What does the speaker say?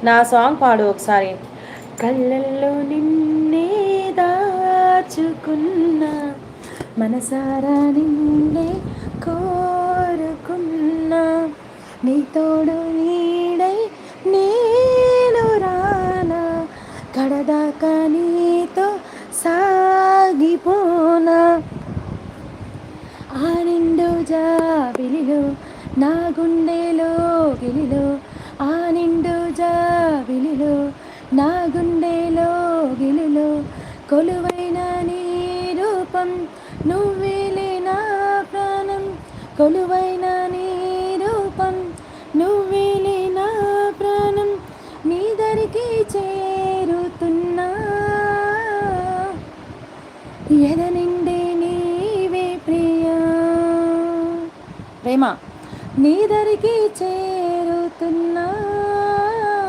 నా సాంగ్ పాడు ఒకసారి. కళ్ళల్లో నిన్నే దాచుకున్నా, మనసారా నిన్నే కోరుకున్నా, నీ తోడు నీడై నేను రానా, కడదాకా నీతో సాగిపోనా. ఆ నిండు జాబిలిలో నా గుండెలో గిలిలో, ఆ నిండు జాబిలిలో నా గుండెలో గిలిలో, కొలువైన నీ రూపం నువ్వేలే నా ప్రాణం, కొలువైన నీ రూపం నువ్వేలే నా ప్రాణం, నీ దరికి చేరుతున్నా, ఎద నిండే నీవే ప్రియా. ప్రేమ నీ దరికి చేరుతున్నా.